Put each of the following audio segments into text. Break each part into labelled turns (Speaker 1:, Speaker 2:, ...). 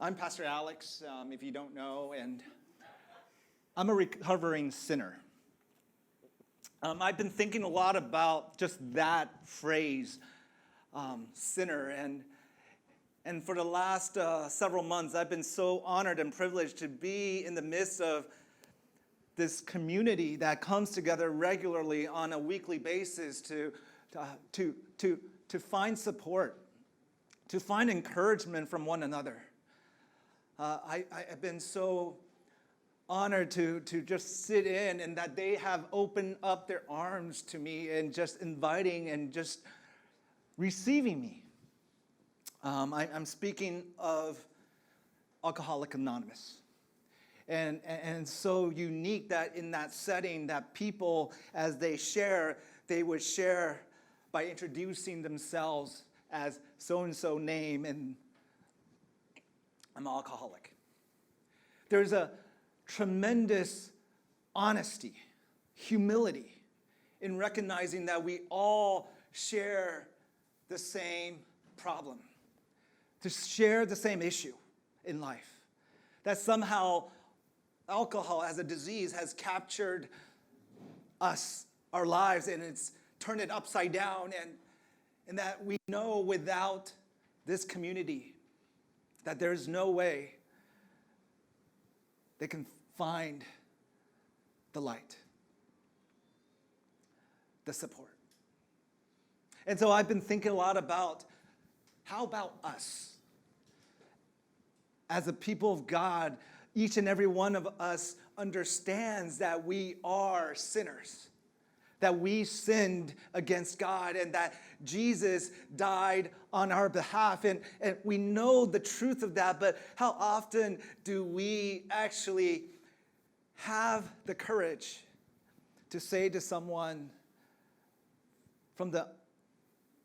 Speaker 1: I'm Pastor Alex, if you don't know, and I'm a recovering sinner. I've been thinking a lot about just that phrase, sinner, and for the last several months, I've been so honored and privileged to be in the midst of this community that comes together regularly on a weekly basis to find support, to find encouragement from one another. I've been so honored to just sit in and that they have opened up their arms to me and just inviting and just receiving me. I'm speaking of Alcoholics Anonymous. And so unique that in that setting that people, as they share, they would share by introducing themselves as so-and-so name, and I'm an alcoholic. There's a tremendous honesty, humility in recognizing that we all share the same problem, to share the same issue in life. That somehow alcohol as a disease has captured us, our lives, and it's turned it upside down, and that we know without this community that there's no way they can find the light, the support. And so I've been thinking a lot about how about us? As a people of God, each and every one of us understands that we are sinners, that we sinned against God, and that Jesus died on our behalf. And we know the truth of that, but how often do we actually have the courage to say to someone from the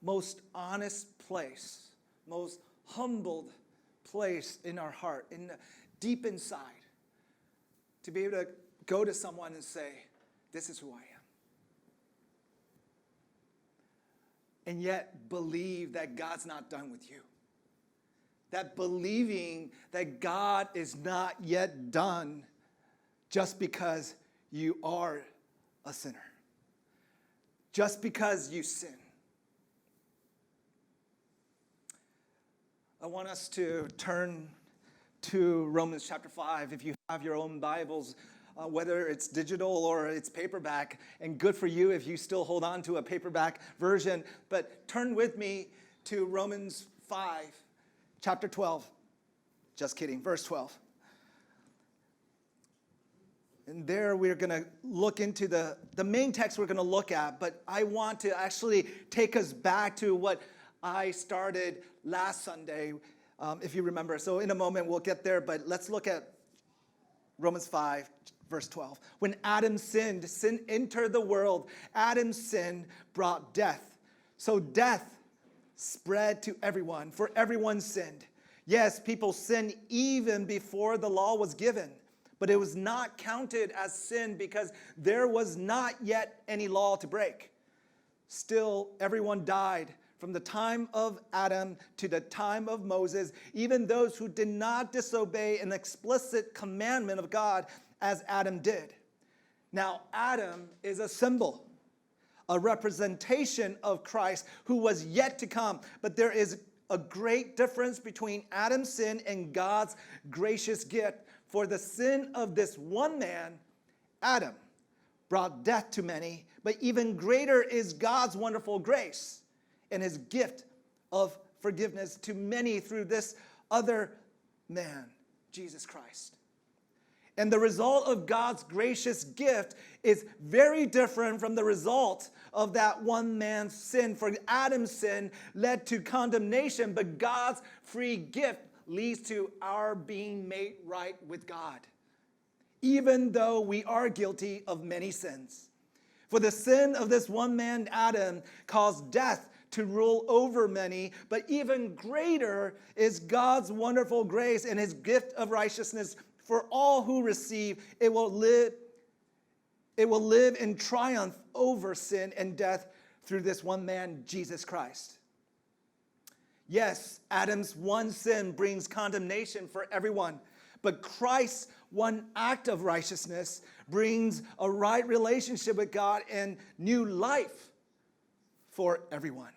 Speaker 1: most honest place, most humbled place in our heart, deep inside, to be able to go to someone and say, this is who I am. And yet believe that God's not done with you. That believing that God is not yet done just because you are a sinner. Just because you sin. I want us to turn to Romans chapter 5. If you have your own Bibles, whether it's digital or it's paperback, and good for you if you still hold on to a paperback version, but turn with me to Romans 5, chapter 12. Just kidding, verse 12. And there we're going to look into the main text we're going to look at, but I want to actually take us back to what I started last Sunday, if you remember. So in a moment we'll get there, but let's look at Romans 5, verse 12. When Adam sinned, sin entered the world. Adam's sin brought death. So death spread to everyone, for everyone sinned. Yes, people sinned even before the law was given, but it was not counted as sin because there was not yet any law to break. Still, everyone died from the time of Adam to the time of Moses, even those who did not disobey an explicit commandment of God as Adam did. Now, Adam is a symbol, a representation of Christ who was yet to come. But there is a great difference between Adam's sin and God's gracious gift. For the sin of this one man, Adam, brought death to many, but even greater is God's wonderful grace and his gift of forgiveness to many through this other man, Jesus Christ. And the result of God's gracious gift is very different from the result of that one man's sin. For Adam's sin led to condemnation, but God's free gift leads to our being made right with God, even though we are guilty of many sins. For the sin of this one man, Adam, caused death to rule over many, but even greater is God's wonderful grace and his gift of righteousness for all who receive. It will live in triumph over sin and death through this one man, Jesus Christ. Yes, Adam's one sin brings condemnation for everyone, but Christ's one act of righteousness brings a right relationship with God and new life for everyone.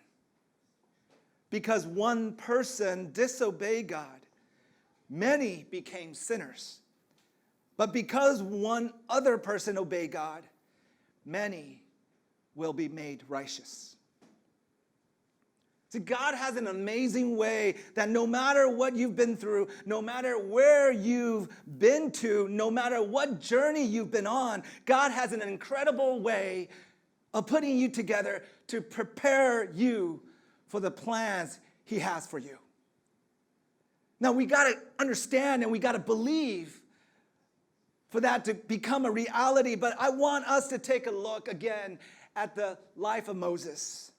Speaker 1: Because one person disobeyed God, many became sinners. But because one other person obeyed God, many will be made righteous. See, God has an amazing way that no matter what you've been through, no matter where you've been to, no matter what journey you've been on, God has an incredible way of putting you together to prepare you for the plans He has for you. Now, we got to understand and we got to believe for that to become a reality, but I want us to take a look again at the life of Moses.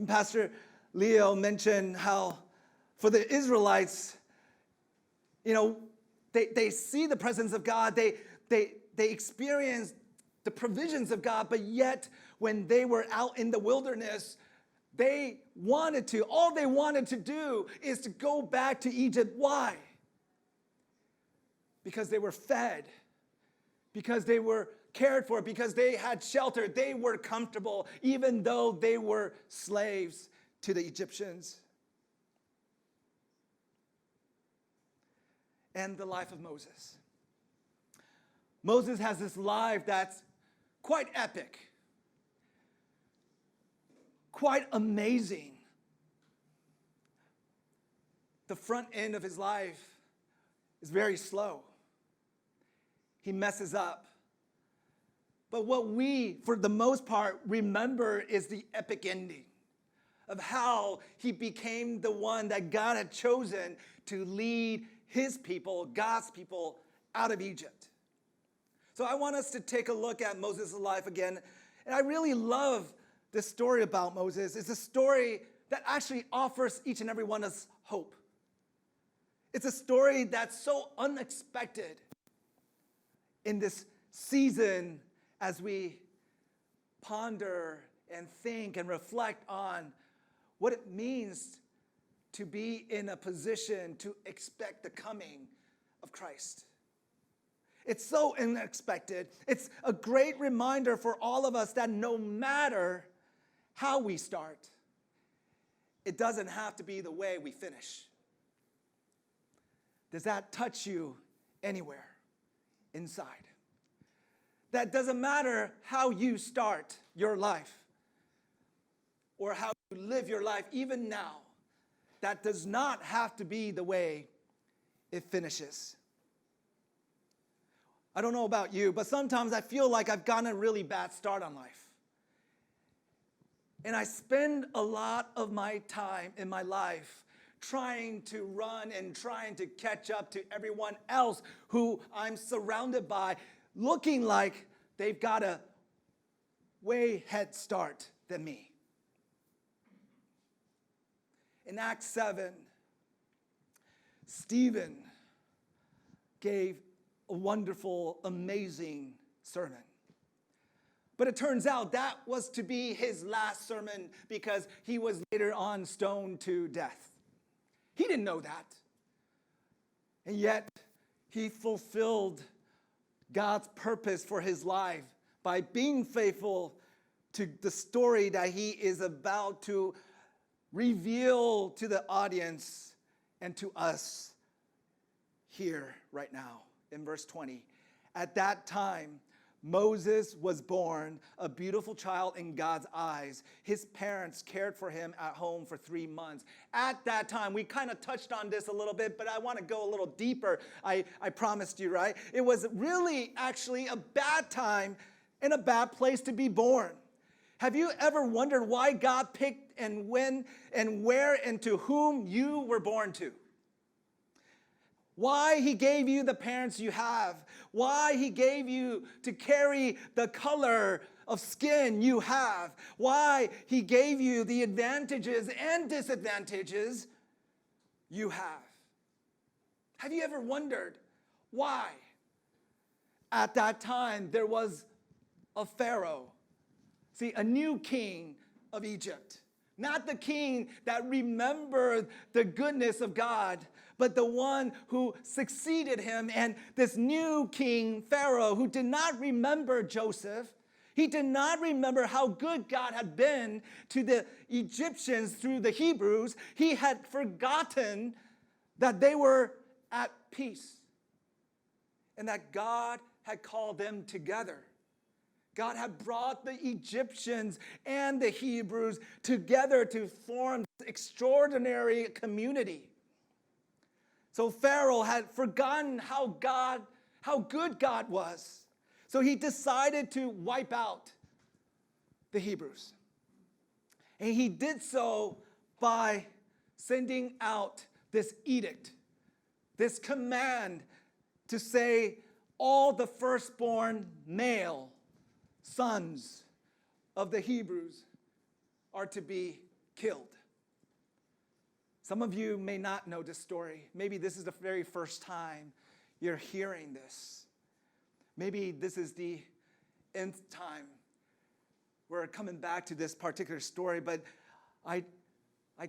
Speaker 1: Pastor Leo mentioned how for the Israelites, they see the presence of God, they experience the provisions of God, but yet when they were out in the wilderness, all they wanted to do is to go back to Egypt. Why? Because they were fed, because they were cared for, because they had shelter, they were comfortable, even though they were slaves to the Egyptians. And the life of Moses. Moses has this life that's quite epic, quite amazing. The front end of his life is very slow. He messes up. But what we, for the most part, remember is the epic ending of how he became the one that God had chosen to lead his people, God's people, out of Egypt. So I want us to take a look at Moses' life again. And I really love this story about Moses. It's a story that actually offers each and every one of us hope. It's a story that's so unexpected in this season as we ponder and think and reflect on what it means to be in a position to expect the coming of Christ. It's so unexpected. It's a great reminder for all of us that no matter how we start, it doesn't have to be the way we finish. Does that touch you anywhere inside? That doesn't matter how you start your life or how you live your life, even now. That does not have to be the way it finishes. I don't know about you, but sometimes I feel like I've gotten a really bad start on life. And I spend a lot of my time in my life trying to run and trying to catch up to everyone else who I'm surrounded by, looking like they've got a way head start than me. In Acts 7, Stephen gave a wonderful, amazing sermon. But it turns out that was to be his last sermon because he was later on stoned to death. He didn't know that. And yet, he fulfilled God's purpose for his life by being faithful to the story that he is about to reveal to the audience and to us here right now in verse 20. At that time, Moses was born, a beautiful child in God's eyes. His parents cared for him at home for 3 months. At that time, we kind of touched on this a little bit, but I want to go a little deeper. I promised you, right? It was really actually a bad time and a bad place to be born. Have you ever wondered why God picked and when and where and to whom you were born to? Why he gave you the parents you have. Why he gave you to carry the color of skin you have. Why he gave you the advantages and disadvantages you have. Have you ever wondered why? At that time, there was a Pharaoh. See, a new king of Egypt Not the king that remembered the goodness of God, but the one who succeeded him. And this new king, Pharaoh, who did not remember Joseph, he did not remember how good God had been to the Egyptians through the Hebrews. He had forgotten that they were at peace and that God had called them together. God had brought the Egyptians and the Hebrews together to form this extraordinary community. So Pharaoh had forgotten how good God was. So he decided to wipe out the Hebrews. And he did so by sending out this edict, this command to say all the firstborn male sons of the Hebrews are to be killed. Some of you may not know this story. Maybe this is the very first time you're hearing this. Maybe this is the nth time we're coming back to this particular story, but I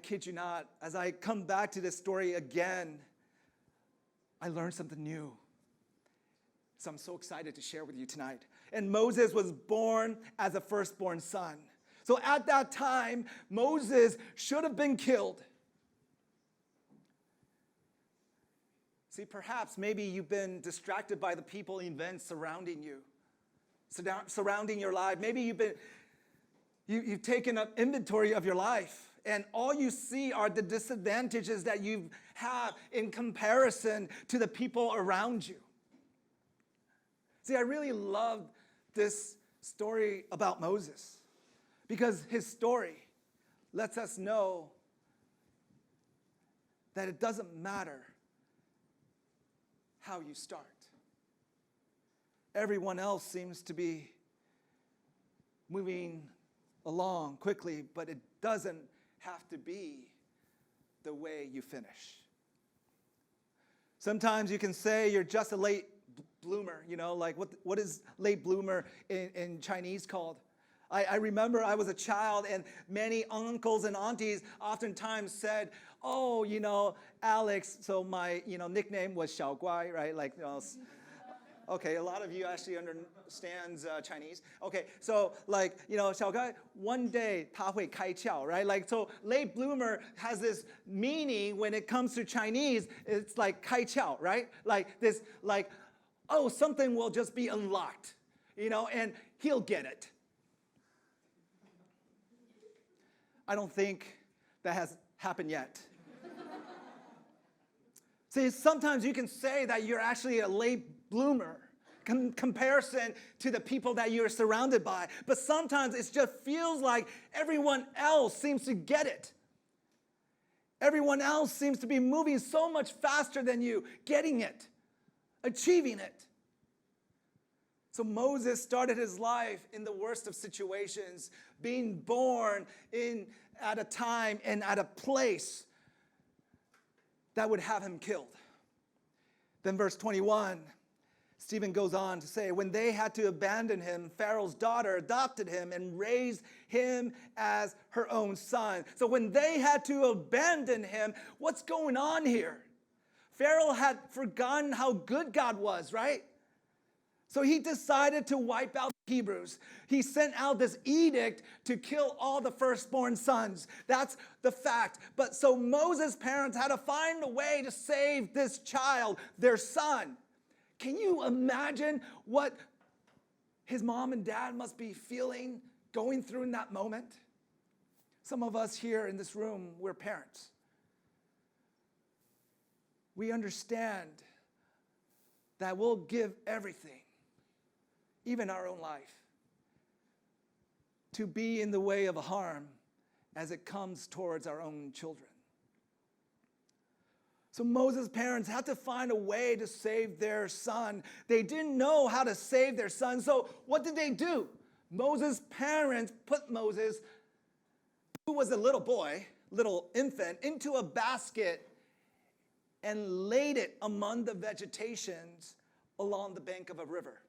Speaker 1: kid you not, as I come back to this story again, I learned something new. So I'm so excited to share with you tonight. And Moses was born as a firstborn son. So at that time, Moses should have been killed. See, perhaps maybe you've been distracted by the people and events surrounding you, surrounding your life. Maybe you've taken an inventory of your life, and all you see are the disadvantages that you have in comparison to the people around you. See, I really love this story about Moses because his story lets us know that it doesn't matter how you start. Everyone else seems to be moving along quickly, but it doesn't have to be the way you finish. Sometimes you can say you're just a late bloomer, like what is late bloomer in Chinese called? I remember I was a child and many uncles and aunties oftentimes said, oh, Alex, so my, nickname was Xiao Guai, right? Okay, a lot of you actually understands Chinese. Okay, so Xiao Guai, one day 他会开窍, right? So late bloomer has this meaning when it comes to Chinese, it's like 开窍, right? Something will just be unlocked, and he'll get it. I don't think that has happened yet. See, sometimes you can say that you're actually a late bloomer comparison to the people that you're surrounded by, but sometimes it just feels like everyone else seems to get it. Everyone else seems to be moving so much faster than you, getting it, achieving it. So Moses started his life in the worst of situations, being born at a time and at a place that would have him killed. Then verse 21, Stephen goes on to say, when they had to abandon him, Pharaoh's daughter adopted him and raised him as her own son. So when they had to abandon him, what's going on here? Pharaoh had forgotten how good God was, right? So he decided to wipe out the Hebrews. He sent out this edict to kill all the firstborn sons. That's the fact. But so Moses' parents had to find a way to save this child, their son. Can you imagine what his mom and dad must be feeling, going through in that moment? Some of us here in this room, we're parents. We understand that we'll give everything, even our own life, to be in the way of harm as it comes towards our own children. So Moses' parents had to find a way to save their son. They didn't know how to save their son, so what did they do? Moses' parents put Moses, who was a little boy, little infant, into a basket and laid it among the vegetations along the bank of a river.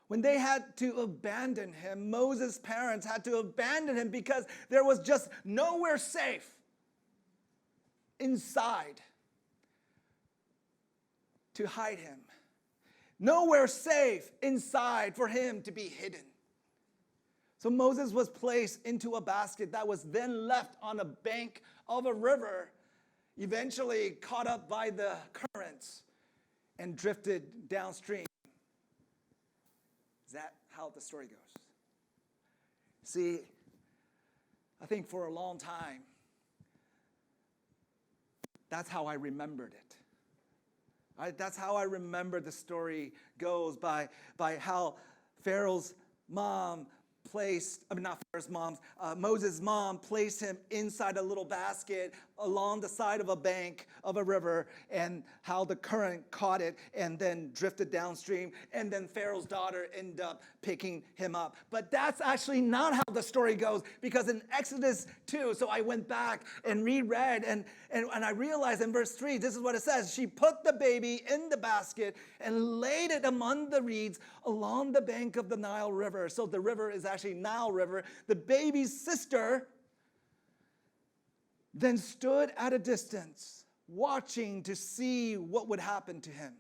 Speaker 1: When they had to abandon him, Moses' parents had to abandon him because there was just nowhere safe inside to hide him. Nowhere safe inside for him to be hidden. So Moses was placed into a basket that was then left on a bank of a river, eventually caught up by the currents and drifted downstream. Is that how the story goes? See, I think for a long time, that's how I remembered it. That's how I remember the story goes, by how Pharaoh's mom Moses' mom placed him inside a little basket along the side of a bank of a river, and how the current caught it and then drifted downstream, and then Pharaoh's daughter ended up picking him up. But that's actually not how the story goes, because in Exodus 2, so I went back and reread, and I realized in verse 3, this is what it says. She put the baby in the basket and laid it among the reeds along the bank of the Nile River. So the river is actually Nile River. The baby's sister then stood at a distance, watching to see what would happen to him.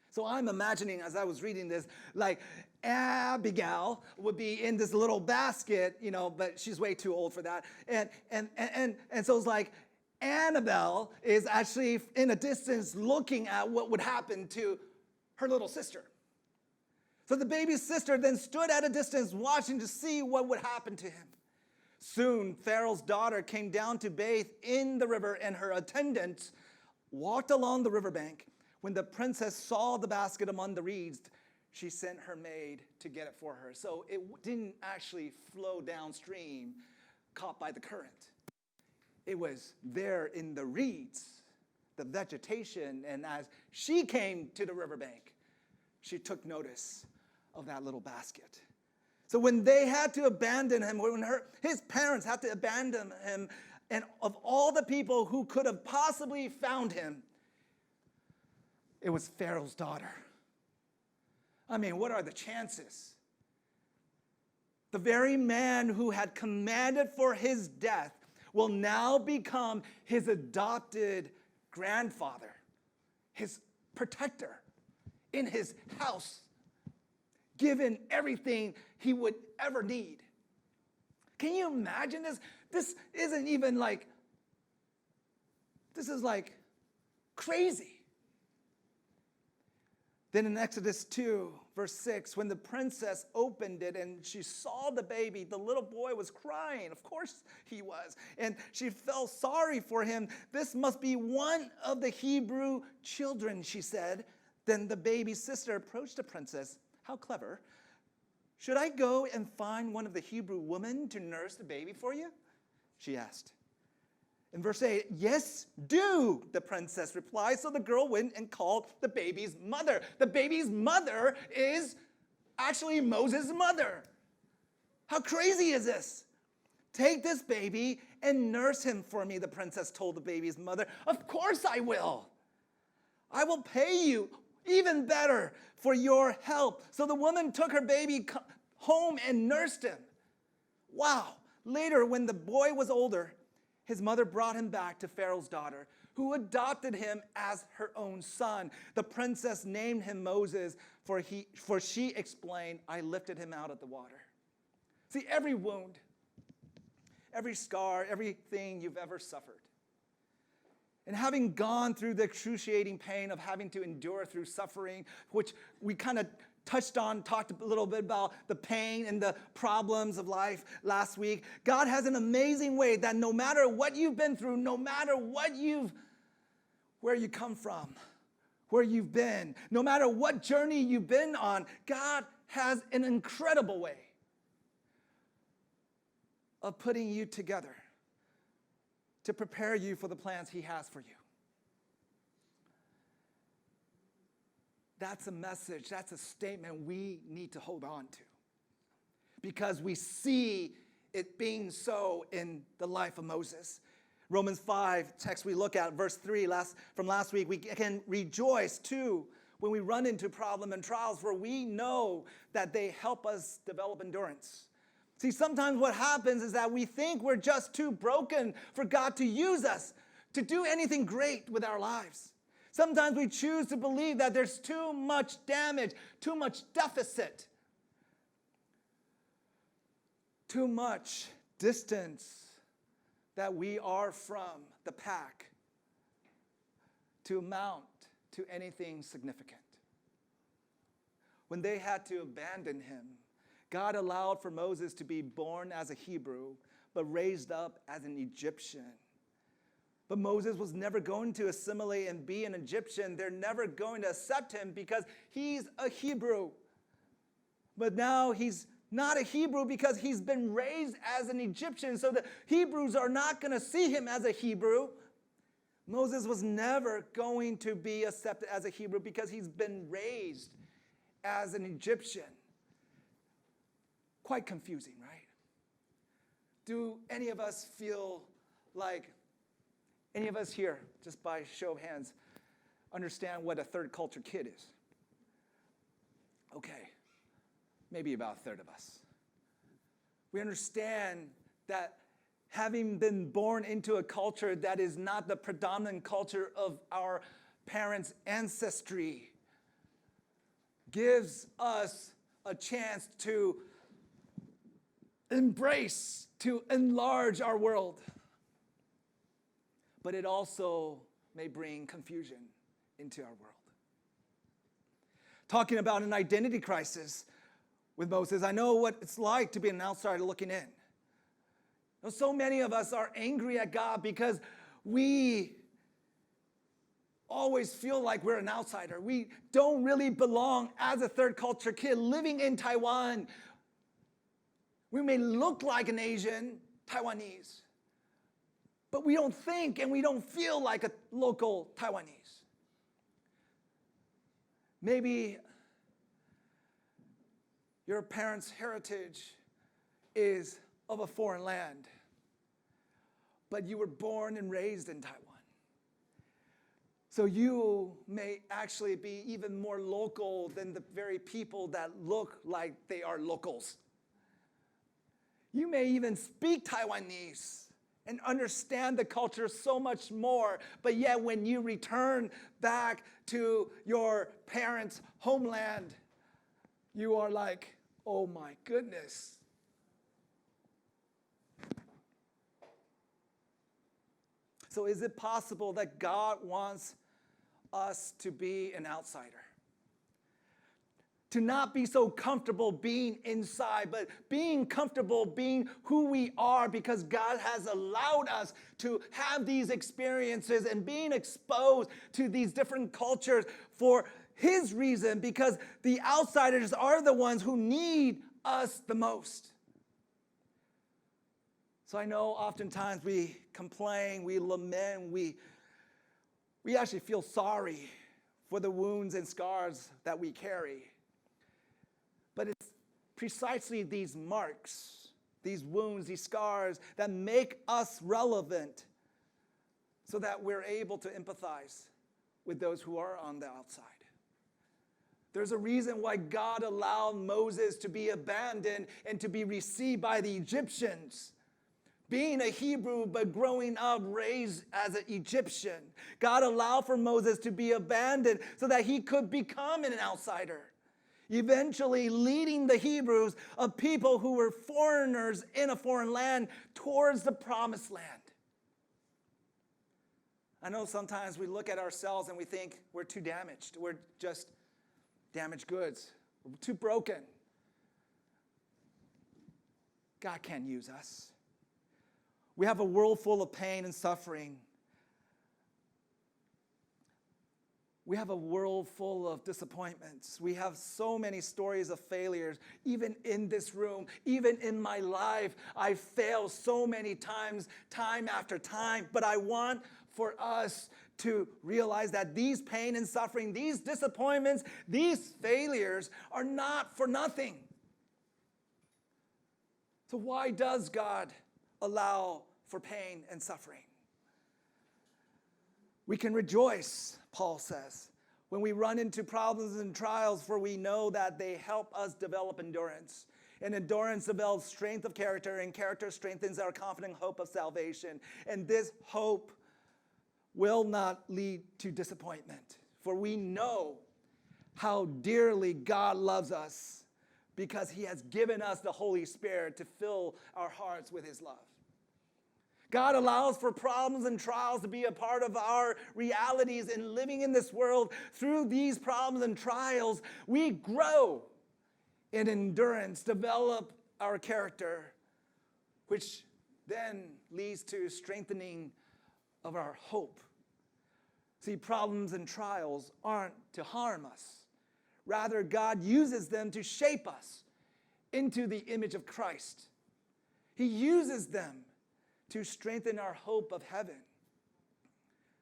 Speaker 1: So I'm imagining, as I was reading this, like Abigail would be in this little basket, but she's way too old for that. And so it's like Annabelle is actually in a distance looking at what would happen to her little sister. So the baby's sister then stood at a distance watching to see what would happen to him. Soon, Pharaoh's daughter came down to bathe in the river, and her attendants walked along the riverbank. When the princess saw the basket among the reeds, she sent her maid to get it for her. So it didn't actually flow downstream, caught by the current. It was there in the reeds, the vegetation, and as she came to the riverbank, she took notice of that little basket. So when they had to abandon him, when his parents had to abandon him, and of all the people who could have possibly found him, it was Pharaoh's daughter. I mean, what are the chances? The very man who had commanded for his death will now become his adopted grandfather, his protector in his house, given everything he would ever need. Can you imagine this? This isn't even like, this is like crazy. Then in Exodus 2, verse 6, when the princess opened it and she saw the baby, the little boy was crying. Of course he was. And she felt sorry for him. This must be one of the Hebrew children, she said. Then the baby's sister approached the princess. How clever. Should I go and find one of the Hebrew women to nurse the baby for you? She asked. In verse 8, yes, do, the princess replied. So the girl went and called the baby's mother. The baby's mother is actually Moses' mother. How crazy is this? Take this baby and nurse him for me, the princess told the baby's mother. Of course I will. I will pay you even better for your help. So the woman took her baby home and nursed him. Wow. Later, when the boy was older, his mother brought him back to Pharaoh's daughter, who adopted him as her own son. The princess named him Moses, for she explained, I lifted him out of the water. See, every wound, every scar, everything you've ever suffered, and having gone through the excruciating pain of having to endure through suffering, which we kind of talked a little bit about the pain and the problems of life last week. God has an amazing way that no matter what you've been through, no matter where you come from, where you've been, no matter what journey you've been on, God has an incredible way of putting you together to prepare you for the plans he has for you. That's a message, that's a statement we need to hold on to, because we see it being so in the life of Moses. Romans 5 text we look at, verse 3 from last week, we can rejoice too when we run into problems and trials, for we know that they help us develop endurance. See, sometimes what happens is that we think we're just too broken for God to use us to do anything great with our lives. Sometimes we choose to believe that there's too much damage, too much deficit, too much distance that we are from the pack to amount to anything significant. When they had to abandon him, God allowed for Moses to be born as a Hebrew, but raised up as an Egyptian. But Moses was never going to assimilate and be an Egyptian. They're never going to accept him because he's a Hebrew. But now he's not a Hebrew because he's been raised as an Egyptian. So the Hebrews are not going to see him as a Hebrew. Moses was never going to be accepted as a Hebrew because he's been raised as an Egyptian. Quite confusing, right? Do any of us feel like, any of us here, just by show of hands, understand what a third culture kid is? Okay, maybe about a third of us. We understand that having been born into a culture that is not the predominant culture of our parents' ancestry gives us a chance to embrace, to enlarge our world. But it also may bring confusion into our world. Talking about an identity crisis with Moses, I know what it's like to be an outsider looking in. So many of us are angry at God because we always feel like we're an outsider. We don't really belong as a third culture kid living in Taiwan. We may look like an Asian, Taiwanese, but we don't think and we don't feel like a local Taiwanese. Maybe your parents' heritage is of a foreign land, but you were born and raised in Taiwan. So you may actually be even more local than the very people that look like they are locals. You may even speak Taiwanese and understand the culture so much more, but yet when you return back to your parents' homeland, you are like, oh my goodness. So is it possible that God wants us to be an outsider? To not be so comfortable being inside, but being comfortable being who we are because God has allowed us to have these experiences and being exposed to these different cultures for his reason, because the outsiders are the ones who need us the most. So I know oftentimes we complain, we lament, we actually feel sorry for the wounds and scars that we carry. But it's precisely these marks, these wounds, these scars that make us relevant so that we're able to empathize with those who are on the outside. There's a reason why God allowed Moses to be abandoned and to be received by the Egyptians. Being a Hebrew, but growing up raised as an Egyptian. God allowed for Moses to be abandoned so that he could become an outsider. Eventually leading the Hebrews, a people who were foreigners in a foreign land, towards the promised land. I know sometimes we look at ourselves and we think we're too damaged. We're just damaged goods. We're too broken. God can't use us. We have a world full of pain and suffering. We have a world full of disappointments. We have so many stories of failures, even in this room, even in my life. I fail so many times, time after time. But I want for us to realize that these pain and suffering, these disappointments, these failures are not for nothing. So why does God allow for pain and suffering? We can rejoice, Paul says, when we run into problems and trials, for we know that they help us develop endurance. And endurance develops strength of character, and character strengthens our confident hope of salvation. And this hope will not lead to disappointment, for we know how dearly God loves us because he has given us the Holy Spirit to fill our hearts with his love. God allows for problems and trials to be a part of our realities in living in this world. Through these problems and trials, we grow in endurance, develop our character, which then leads to strengthening of our hope. See, problems and trials aren't to harm us. Rather, God uses them to shape us into the image of Christ. He uses them to strengthen our hope of heaven.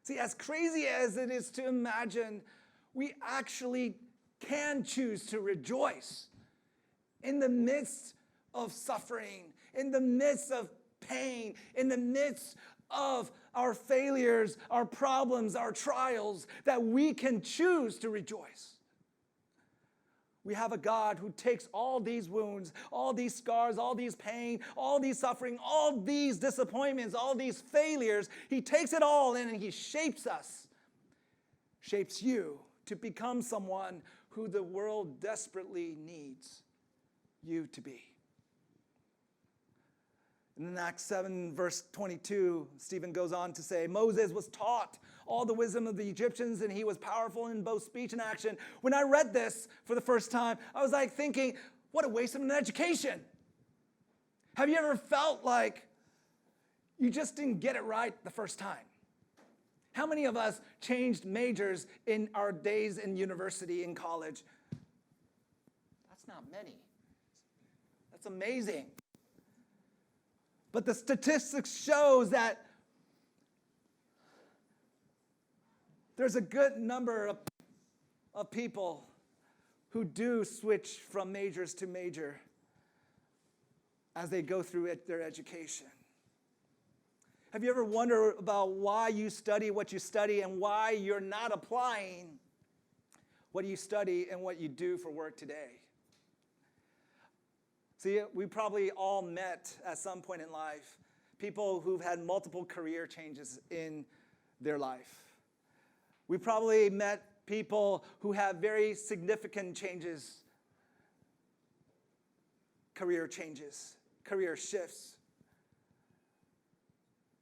Speaker 1: See, as crazy as it is to imagine, we actually can choose to rejoice in the midst of suffering, in the midst of pain, in the midst of our failures, our problems, our trials, that we can choose to rejoice. We have a God who takes all these wounds, all these scars, all these pain, all these suffering, all these disappointments, all these failures. He takes it all in and he shapes us, shapes you to become someone who the world desperately needs you to be. In Acts 7, verse 22, Stephen goes on to say, Moses was taught all the wisdom of the Egyptians, and he was powerful in both speech and action. When I read this for the first time, I was like thinking, what a waste of an education. Have you ever felt like you just didn't get it right the first time? How many of us changed majors in our days in university, in college? That's not many. That's amazing. But the statistics shows that there's a good number of people who do switch from majors to major as they go through their education. Have you ever wondered about why you study what you study and why you're not applying what you study and what you do for work today? See, we probably all met at some point in life people who've had multiple career changes in their life. We probably met people who have very significant changes, career shifts.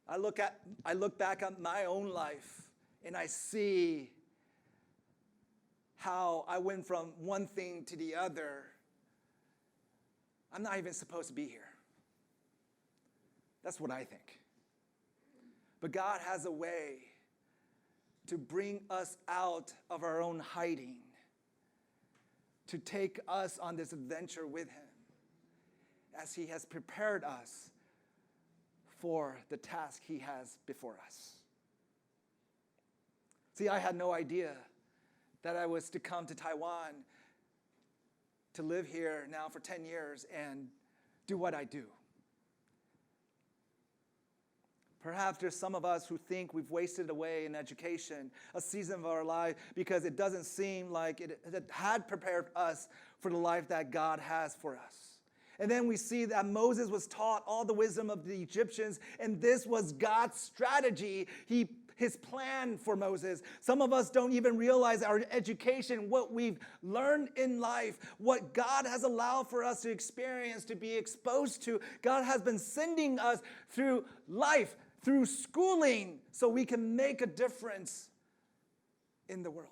Speaker 1: I look back at my own life and I see how I went from one thing to the other. I'm not even supposed to be here. That's what I think. But God has a way to bring us out of our own hiding, to take us on this adventure with him as he has prepared us for the task he has before us. See, I had no idea that I was to come to Taiwan to live here now for 10 years and do what I do. Perhaps there's some of us who think we've wasted away in education, a season of our life, because it doesn't seem like it had prepared us for the life that God has for us. And then we see that Moses was taught all the wisdom of the Egyptians, and this was God's strategy. His plan for Moses. Some of us don't even realize our education, what we've learned in life, what God has allowed for us to experience, to be exposed to. God has been sending us through life, through schooling, so we can make a difference in the world.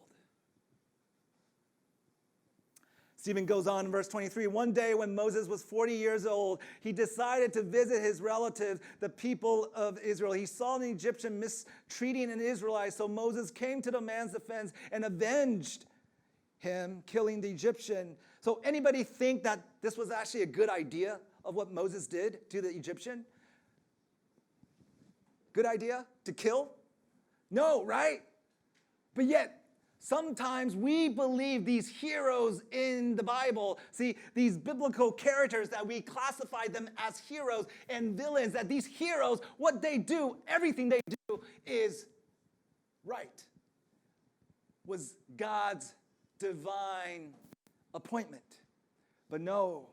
Speaker 1: Stephen goes on in verse 23, one day when Moses was 40 years old, he decided to visit his relatives, the people of Israel. He saw an Egyptian mistreating an Israelite, so Moses came to the man's defense and avenged him, killing the Egyptian. So anybody think that this was actually a good idea of what Moses did to the Egyptian? Good idea to kill? No, right? But yet, sometimes we believe these heroes in the Bible, see, these biblical characters that we classify them as heroes and villains, that these heroes, what they do, everything they do is right. was God's divine appointment. But no,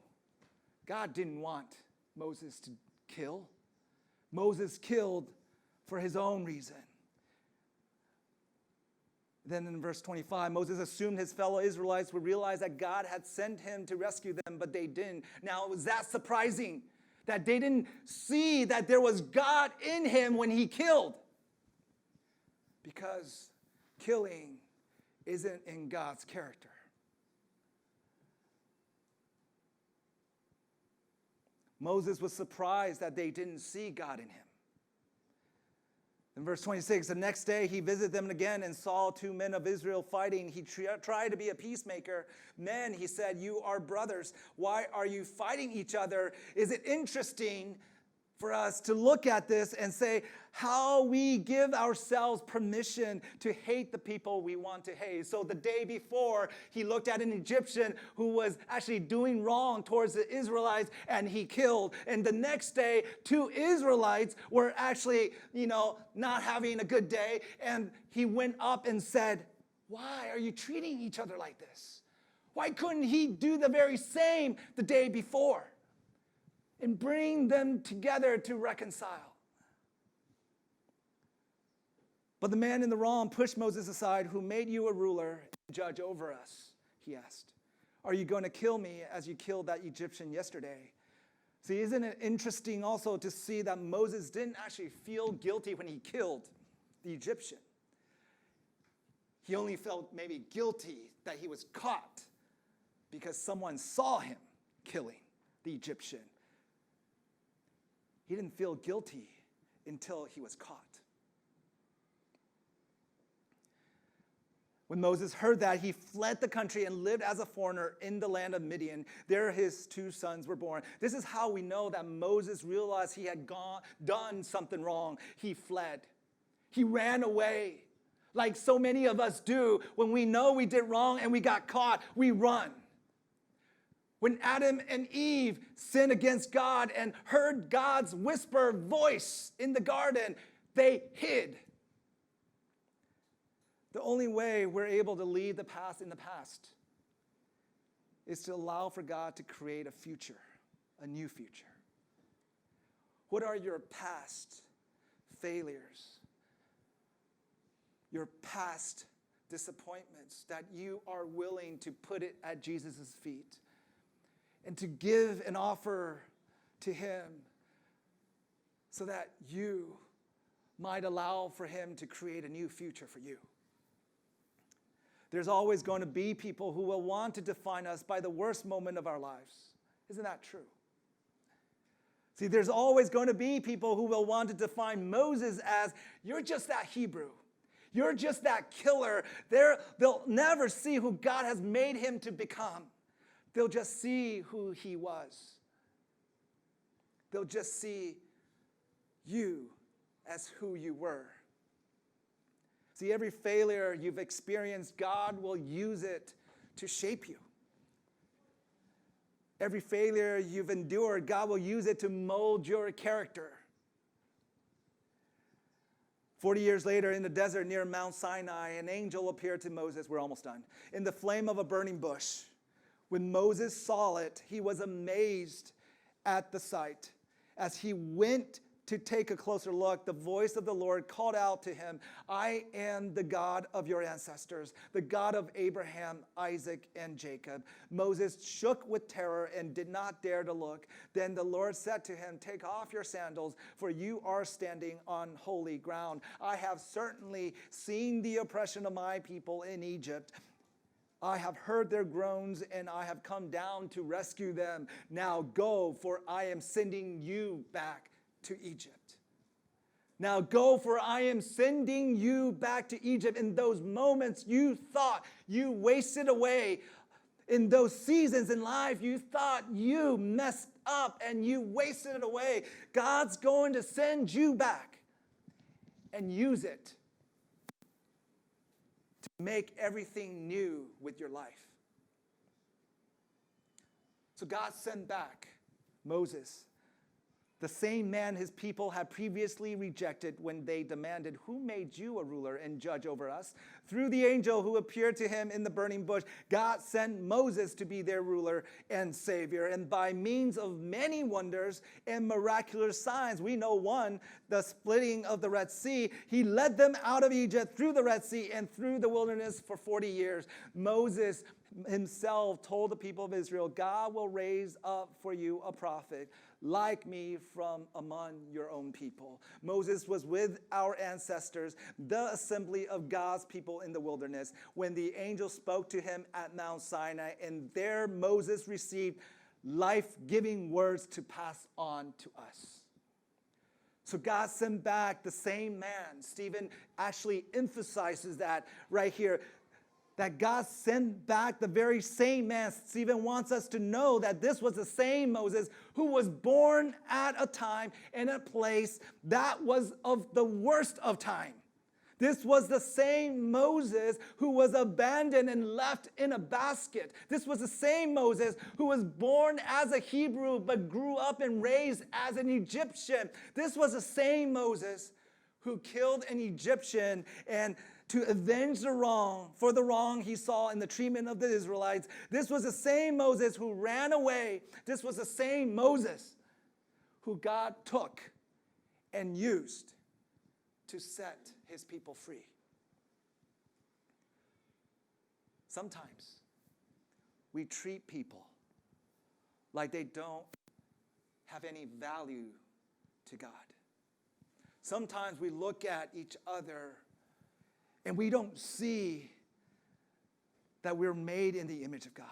Speaker 1: God didn't want Moses to kill. Moses killed for his own reason. Then in verse 25, Moses assumed his fellow Israelites would realize that God had sent him to rescue them, but they didn't. Now, was that surprising that they didn't see that there was God in him when he killed? Because killing isn't in God's character. Moses was surprised that they didn't see God in him. In verse 26, the next day he visited them again and saw two men of Israel fighting. He tried to be a peacemaker. Men, he said, you are brothers. Why are you fighting each other? Is it interesting for us to look at this and say how we give ourselves permission to hate the people we want to hate? So the day before, he looked at an Egyptian who was actually doing wrong towards the Israelites and he killed. And the next day, two Israelites were actually, not having a good day. And he went up and said, why are you treating each other like this? Why couldn't he do the very same the day before? And bring them together to reconcile. But the man in the wrong pushed Moses aside. Who made you a ruler and judge over us? He asked. Are you going to kill me as you killed that Egyptian yesterday? See, isn't it interesting also to see that Moses didn't actually feel guilty when he killed the Egyptian? He only felt maybe guilty that he was caught because someone saw him killing the Egyptian. He didn't feel guilty until he was caught. When Moses heard that, he fled the country and lived as a foreigner in the land of Midian. There his two sons were born. This is how we know that Moses realized he had done something wrong. He fled. He ran away. Like so many of us do. When we know we did wrong and we got caught, we run. When Adam and Eve sinned against God and heard God's whisper voice in the garden, they hid. The only way we're able to leave the past in the past is to allow for God to create a future, a new future. What are your past failures, your past disappointments that you are willing to put it at Jesus' feet? And to give an offer to him so that you might allow for him to create a new future for you. There's always going to be people who will want to define us by the worst moment of our lives. Isn't that true? See, there's always going to be people who will want to define Moses as, you're just that Hebrew. You're just that killer. They'll never see who God has made him to become. They'll just see who he was. They'll just see you as who you were. See, every failure you've experienced, God will use it to shape you. Every failure you've endured, God will use it to mold your character. 40 years later, in the desert near Mount Sinai, an angel appeared to Moses. We're almost done. In the flame of a burning bush. When Moses saw it, he was amazed at the sight. As he went to take a closer look, the voice of the Lord called out to him, I am the God of your ancestors, the God of Abraham, Isaac, and Jacob. Moses shook with terror and did not dare to look. Then the Lord said to him, take off your sandals, for you are standing on holy ground. I have certainly seen the oppression of my people in Egypt. I have heard their groans, and I have come down to rescue them. Now go, for I am sending you back to Egypt. Now go, for I am sending you back to Egypt. In those moments you thought you wasted away, in those seasons in life you thought you messed up and you wasted it away, God's going to send you back and use it to make everything new with your life. So God sent back Moses the same man his people had previously rejected when they demanded, "Who made you a ruler and judge over us?" Through the angel who appeared to him in the burning bush, God sent Moses to be their ruler and savior. And by means of many wonders and miraculous signs, we know one, the splitting of the Red Sea, he led them out of Egypt through the Red Sea and through the wilderness for 40 years. Moses himself told the people of Israel, "God will raise up for you a prophet like me from among your own people." Moses was with our ancestors, the assembly of God's people in the wilderness, when the angel spoke to him at Mount Sinai, and there Moses received life-giving words to pass on to us. So God sent back the same man. Stephen actually emphasizes that right here, that God sent back the very same man. Stephen wants us to know that this was the same Moses who was born at a time and a place that was of the worst of time. This was the same Moses who was abandoned and left in a basket. This was the same Moses who was born as a Hebrew but grew up and raised as an Egyptian. This was the same Moses who killed an Egyptian and to avenge the wrong he saw in the treatment of the Israelites. This was the same Moses who ran away. This was the same Moses who God took and used to set his people free. Sometimes we treat people like they don't have any value to God. Sometimes we look at each other and we don't see that we're made in the image of God.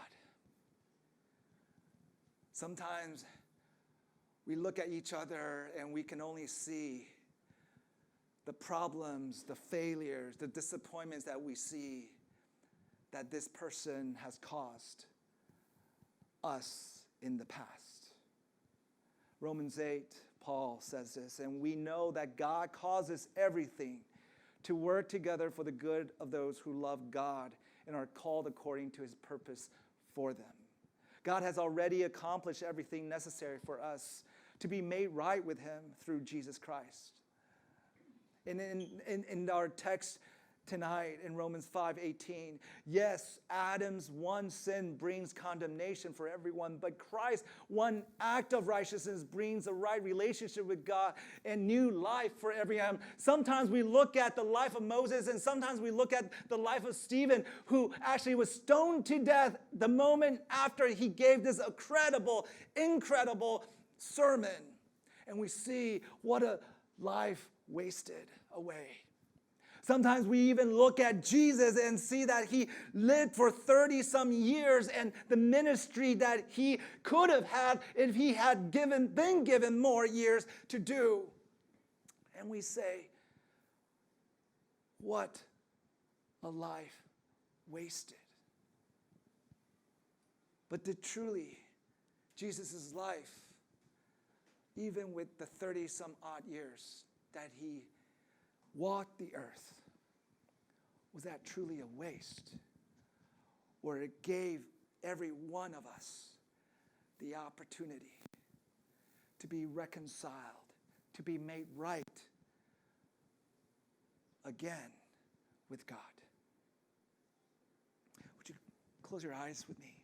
Speaker 1: Sometimes we look at each other and we can only see the problems, the failures, the disappointments that we see that this person has caused us in the past. Romans 8, Paul says this, and we know that God causes everything to work together for the good of those who love God and are called according to his purpose for them. God has already accomplished everything necessary for us to be made right with him through Jesus Christ. And in our text tonight in Romans 5:18, yes, Adam's one sin brings condemnation for everyone, but Christ's one act of righteousness brings a right relationship with God and new life for everyone. Sometimes we look at the life of Moses and sometimes we look at the life of Stephen, who actually was stoned to death the moment after he gave this incredible sermon. And we see what a life wasted away. Sometimes we even look at Jesus and see that he lived for 30-some years and the ministry that he could have had if he had been given more years to do. And we say, what a life wasted. But truly, Jesus' life, even with the 30-some odd years that he walked the earth, was that truly a waste? Or it gave every one of us the opportunity to be reconciled, to be made right again with God? Would you close your eyes with me?